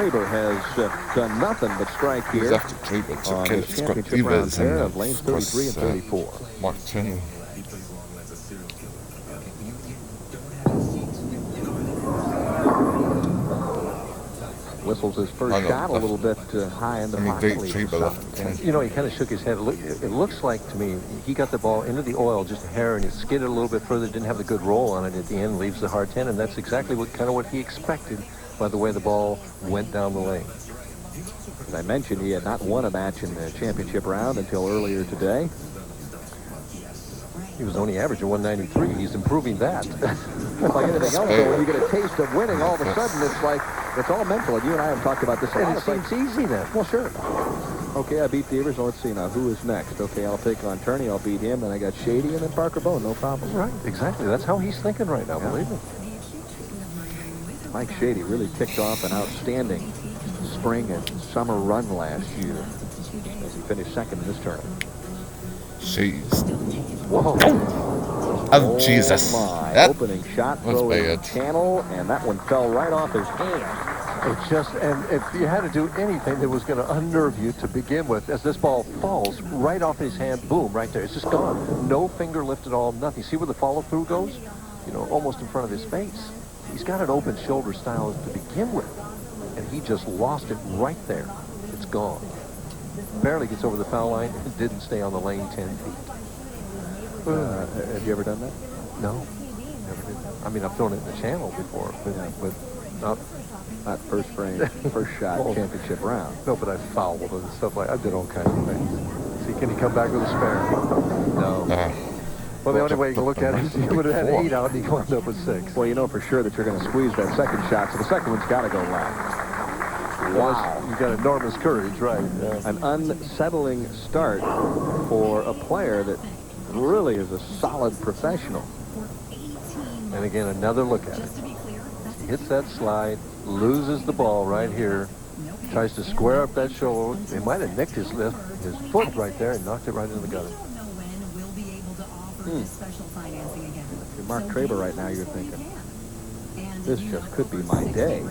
Traber has done nothing but strike here after Traber. It's on okay. his It's got championship round Devers pair in of lanes 33 and 34. Mark 10. Whistles his first shot a little bit high in the pocket. You know, he kind of shook his head. It looks like to me he got the ball into the oil just a hair, and it skidded a little bit further. Didn't have the good roll on it at the end. Leaves the hard 10, and that's exactly what he expected by the way the ball went down the lane. As I mentioned, he had not won a match in the championship round until earlier today. He was only averaging 193. He's improving that. Like anything else, though, when you get a taste of winning, all of a sudden it's like it's all mental. And you and I have talked about this a lot. And it seems easy then. Well, sure. Okay, I beat Devers. Let's see now. Who is next? Okay, I'll take on Turney. I'll beat him. Then I got Shady and then Parker Bone. No problem. Right, exactly. That's how he's thinking right now, believe me. Mike Shady really kicked off an outstanding spring and summer run last year as he finished second in this tournament. Jeez. Whoa. Oh, Jesus. My. That Opening shot throw in the channel, and that one fell right off his hand. It just, and if you had to do anything that was going to unnerve you to begin with, as this ball falls right off his hand, boom, right there. It's just gone. No finger lift at all, nothing. See where the follow-through goes? You know, almost in front of his face. He's got an open shoulder style to begin with, and he just lost it right there. It's gone. Barely gets over the foul line and didn't stay on the lane 10 feet. Have you ever done that? No, never did. I mean, I've thrown it in the channel before, but not first frame, first shot, championship round. No, but I fouled and stuff like that. I did all kinds of things. See, can he come back with a spare? No. Well, the only way you can look at it is he would have had 8 out and he wound up with 6. Well, you know for sure that you're going to squeeze that second shot, so the second one's got to go left. Wow. You got enormous courage, right? Yeah. An unsettling start for a player that really is a solid professional. And again, another look at it. He hits that slide, loses the ball right here, tries to square up that shoulder. He might have nicked his foot right there and knocked it right into the gutter. If you're Mark Traber right now, you're thinking, this just could be my day.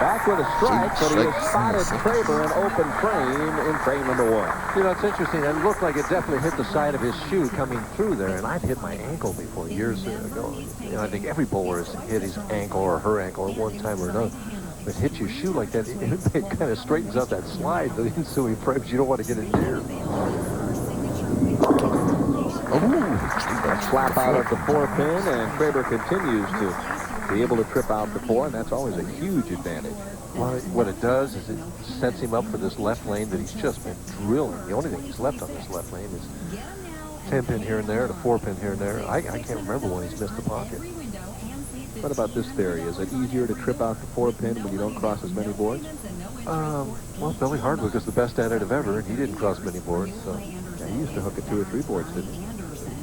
Back with a strike, but he has spotted Traber in open frame in frame number 1. You know, it's interesting. It looked like it definitely hit the side of his shoe coming through there, and I've hit my ankle before years ago. You know, I think every bowler has hit his ankle or her ankle at one time or another. But hit your shoe like that, it kind of straightens out that slide, the ensuing frames. You don't want to get it near. A slap out of the 4-pin, and Traber continues to be able to trip out the 4, and that's always a huge advantage. Well, what it does is it sets him up for this left lane that he's just been drilling. The only thing he's left on this left lane is 10-pin here and there, and a 4-pin here and there. I can't remember when he's missed the pocket. What about this theory? Is it easier to trip out the 4-pin when you don't cross as many boards? Well, Billy Hardwick is the best at it of ever, and he didn't cross many boards. So. Yeah, he used to hook at 2 or 3 boards, didn't he?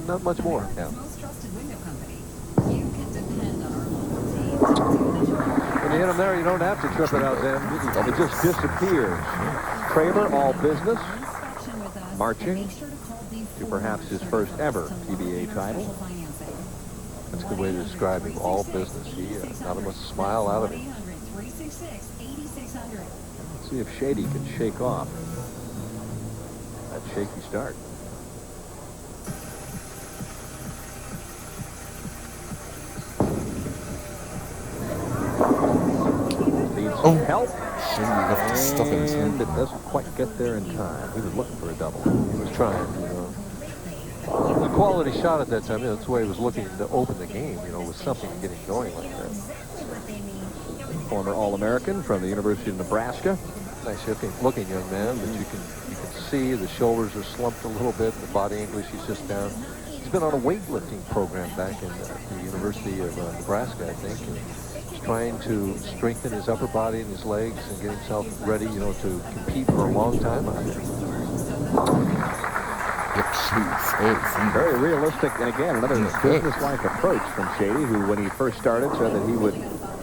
Not much more. Yeah. When you hit him there, you don't have to trip it out, Dan. It just disappears. Traber, all business, marching to perhaps his first ever PBA title. That's a good way to describe him. All business. He not a much smile out of him. Let's see if Shady can shake off that shaky start. Needs help. And it doesn't quite get there in time. He was looking for a double. He was trying, you know. A quality shot at that time. You know, that's the way he was looking to open the game, you know, with something getting going like that. Former All-American from the University of Nebraska. Nice looking young man, but you can see the shoulders are slumped a little bit. The body English, he's just down. He's been on a weightlifting program back in the University of Nebraska, I think. And he's trying to strengthen his upper body and his legs and get himself ready, you know, to compete for a long time out there. Very realistic, and again, another business-like approach from Shady, who, when he first started, said that he would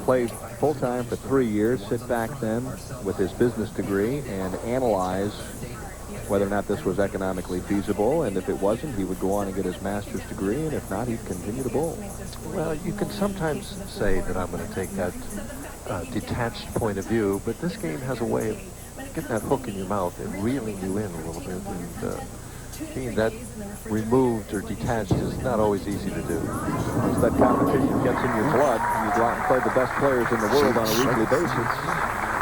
play full-time for 3 years, sit back then with his business degree, and analyze whether or not this was economically feasible, and if it wasn't, he would go on and get his master's degree, and if not, he'd continue to bowl. Well, you can sometimes say that I'm going to take that detached point of view, but this game has a way of getting that hook in your mouth and reeling you in a little bit, and being that removed or detached is not always easy to do. Once that competition gets in your blood, you go out and play the best players in the world on a weekly basis.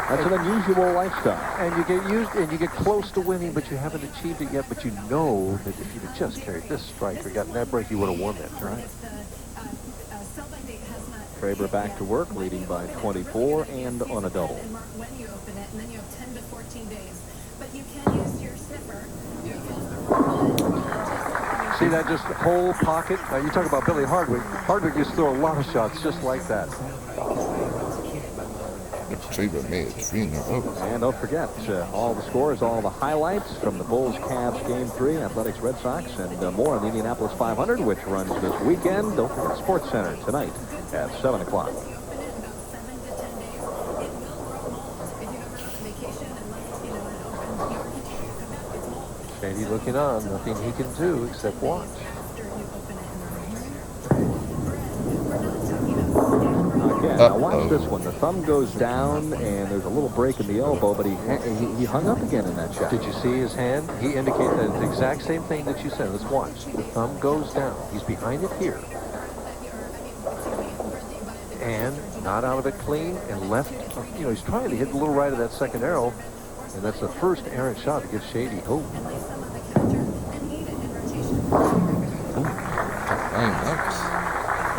That's an unusual lifestyle. And you get used, and you get close to winning, but you haven't achieved it yet. But you know that if you'd have just carried this strike or gotten that break, you would have won that tournament. Traber back to work, leading by 24 and on a double. When you open it, and then you have 10 to 14 days. But you can use your sniffer. See that just whole pocket? Now you talk about Billy Hardwick. Hardwick used to throw a lot of shots just like that. Traber made 3-0. And don't forget, all the scores, all the highlights from the Bulls, Cavs Game 3, Athletics, Red Sox, and more on the Indianapolis 500, which runs this weekend. Don't forget Sports Center tonight at 7 o'clock. Shady looking on. Nothing he can do except watch. Again, now watch this one. The thumb goes down, and there's a little break in the elbow, but he hung up again in that shot. Did you see his hand? He indicated that the exact same thing that you said. Let's watch. The thumb goes down. He's behind it here. And not out of it clean and left. You know, he's trying to hit the little right of that second arrow. And that's the first errant shot to get Shady home.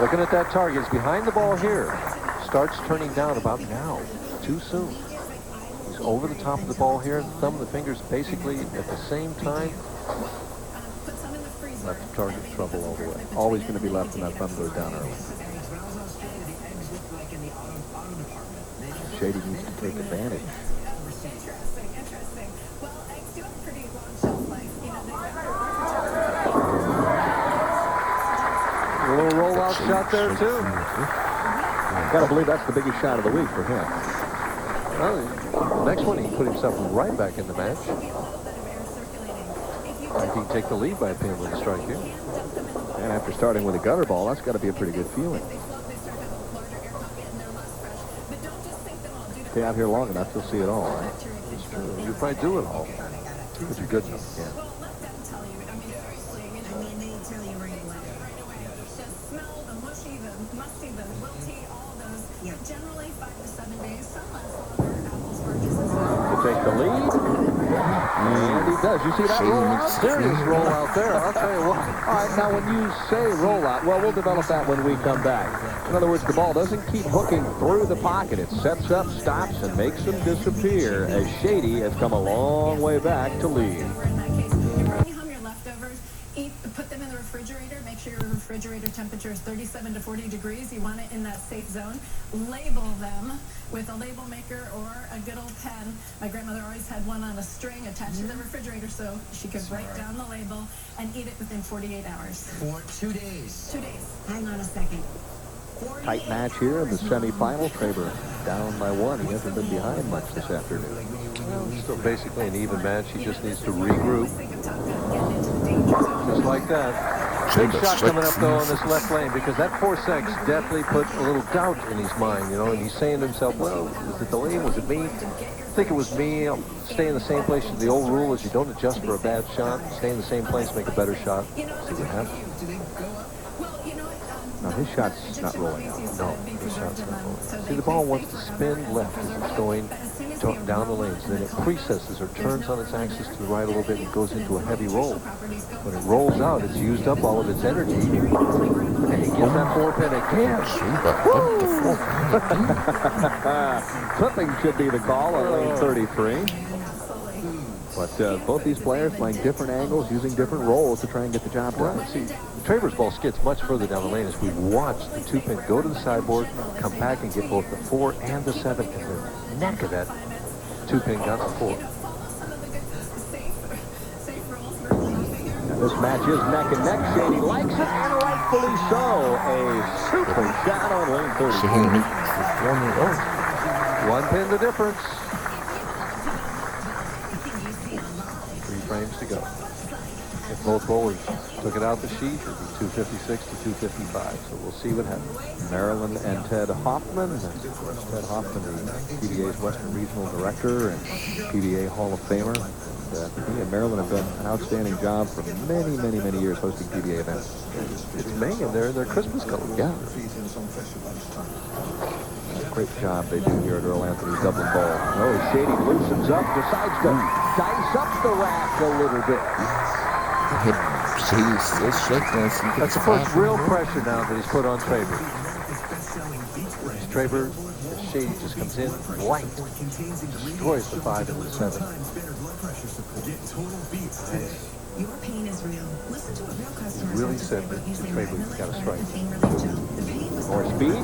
Looking at that target. He's behind the ball here. Starts turning down about now. Too soon. He's over the top of the ball here. The thumb and the fingers basically at the same time. Left the target trouble all the way. Always going to be left when that thumb goes down early. Shady needs to take advantage. Interesting. Well, eggs do have a pretty long shelf life. You know, A little rollout shot there, too. Gotta believe that's the biggest shot of the week for him. Well, the next one, he put himself right back in the match. I think he can take the lead by a pin with a strike here. And after starting with a gutter ball, that's got to be a pretty good feeling. Stay out here long enough, you'll see it all, right? It's true. You probably do it all. But you're good enough. Yeah. Generally 5 to 7 days. Some last longer. Apples were just as To take the lead. And he does. You see that rollout? Serious rollout there. I'll tell you what. All right, now when you say rollout, well, we'll develop that when we come back. In other words, the ball doesn't keep hooking through the pocket. It sets up, stops, and makes them disappear as Shady has come a long way back to lead. Bring home your leftovers. Put them in the refrigerator. Make sure your refrigerator temperature is 37 to 40 degrees. You want it in that safe zone. Label them with a label maker or a good old pen. My grandmother always had one on a string attached to the refrigerator so she could write down the label and eat it within 48 hours. For 2 days. 2 days. Hang on a second. Tight match here in the semifinal. Traber down by 1. He hasn't been behind much this afternoon. Well, it's still basically an even match. He just needs to regroup. Just like that. Big shot coming up, though, on this left lane, because that 4-6 definitely put a little doubt in his mind, you know, and he's saying to himself, well, was it the lane? Was it me? I think it was me. I'll stay in the same place. The old rule is you don't adjust for a bad shot. Stay in the same place, make a better shot. See what happens. Now, his shot's not rolling out. No, his shot's not rolling out. See, the ball wants to spin left as it's going down the lanes. Then it precesses or turns on its axis to the right a little bit and goes into a heavy roll. When it rolls out, it's used up all of its energy. And he gets that 4-pin again. Clipping should be the call on lane 33. But both these players playing different angles, using different rolls to try and get the job done. See, Traber's ball skids much further down the lane as we watch the 2-pin go to the sideboard, come back and get both the 4 and the 7, and the neck of that 2-pin got the 4. And this match is neck and neck. Shady likes it, and rightfully so. A super shot on lane 30. 1 pin the difference. frames to go. If both bowlers took it out the sheet, it would be 256 to 255. So we'll see what happens. Maryland and Ted Hoffman. Ted Hoffman, the PBA's Western Regional Director and PBA Hall of Famer. He and Maryland have done an outstanding job for many, many, many years hosting PBA events. It's May and they're Christmas colors. Yeah. Great job they do here at Earl Anthony's Dublin Bowl. Oh, Shady loosens up, decides to dice up the rack a little bit. Shady's still striking. That's the first real pressure now that he's put on Traber. Traber, Shady just comes in light, destroys the 5 and the 7. Your pain is real. Listen to a real customer. Really said that Traber got a strike. More speed.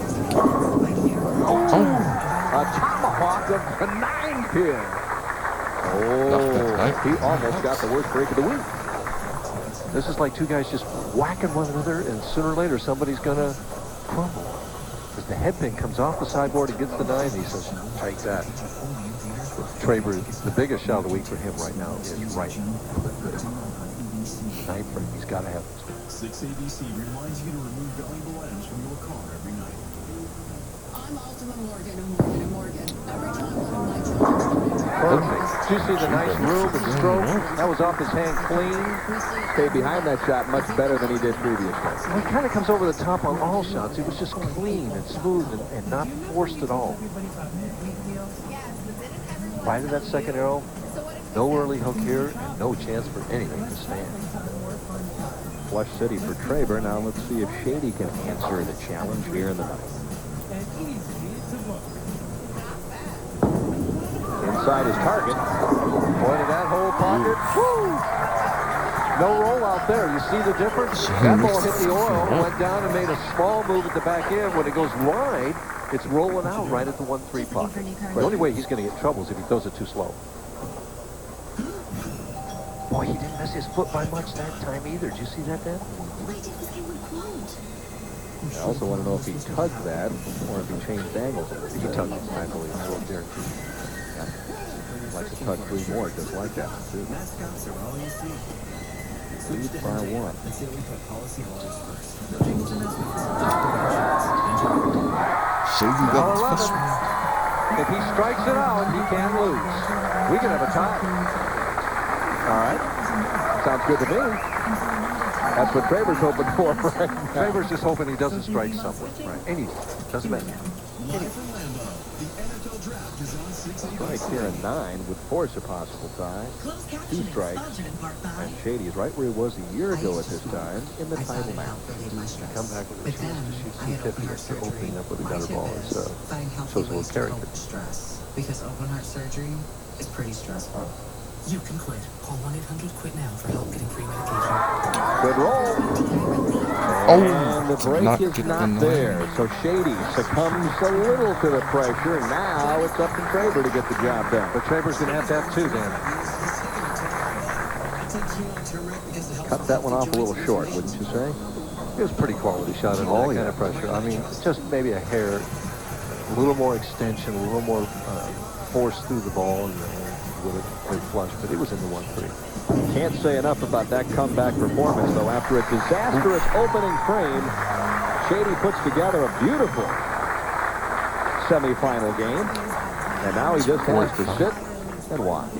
Oh, a tomahawk of the 9-pin. Oh, he almost got the worst break of the week. This is like two guys just whacking one another, and sooner or later somebody's gonna crumble. As the headpin comes off the sideboard, he gets the 9, and he says, "Take that." Traber, the biggest shot of the week for him right now is right. 9 frame, he's got to have this one. 6ABC reminds you to remove valuable items from your car every night. I'm Ultima Morgan of Morgan & Morgan. Every time one of my children started Perfect. Did you see the nice room and stroke? That was off his hand clean. Stayed behind that shot much better than he did previously. Well, he kind of comes over the top on all shots. He was just clean and smooth and not forced at all. Right in that second arrow, no early hook here, and no chance for anything to stand. Flush City for Traber. Now let's see if Shady can answer the challenge here in the ninth. Inside his target. Boy, to that whole pocket. Woo! No roll out there. You see the difference? That ball hit the oil, went down and made a small move at the back end. When it goes wide, it's rolling out right at the 1-3 pocket. The only way he's going to get trouble is if he throws it too slow. Boy, he didn't miss his foot by much that time either. Did you see that, Dan? I also want to know if he tugged that or if he changed angles. He tugged it, I believe. I will guarantee. I'd like to tug 3 more just like that, too. Mascots are all you see. Lead by 1. Until we put policyholders first. Shady got the first one. If he strikes it out, he can't lose. We can have a tie. All right. Sounds good to me. That's what Traber's hoping for right now. Traber's just hoping he doesn't strike someone. Right. Anything. Doesn't matter. Live from Lambeau, the NFL draft is on 6ABC. Strike here at 9 would force a possible tie. 2 strikes. And Shady is right where he was a year ago at this time in the title match. Come back with a chance to shoot 250 after opening up with a gutter ball. It shows a little character. Because open heart surgery is pretty stressful. You can quit. Call 1-800-QUIT now for help getting free medication. Good roll. And the break is not there. So Shady succumbs a little to the pressure. Now it's up to Traber to get the job done. But Traber's going to have that too, Dan. Cut that one off a little short, wouldn't you say? It was a pretty quality shot in all that kind of pressure. I mean, just maybe a hair, a little more extension, a little more force through the ball, and would have been flush, but it was in the 1-3. Can't say enough about that comeback performance, though. After a disastrous opening frame, Shady puts together a beautiful semifinal game, and now he just has to sit and watch.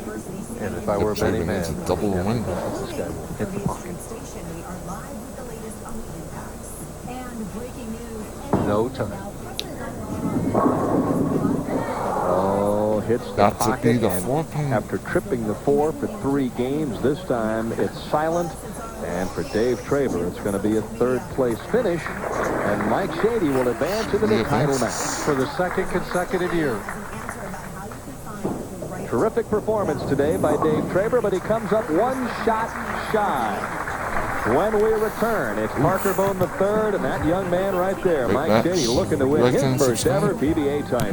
And if I were a betting man, a double win. this guy will hit the pocket. No time. Oh, hits the Got to pocket, be the and 4-pin. after tripping the 4 for 3 games, this time it's silent. And for Dave Traber, it's going to be a 3rd place finish, and Mike Shady will advance into the title match for the 2nd consecutive year. Terrific performance today by Dave Traber, but he comes up 1 shot shy. When we return, it's Parker Bone III and that young man right there, Mike Shady, looking to win his first ever PBA title.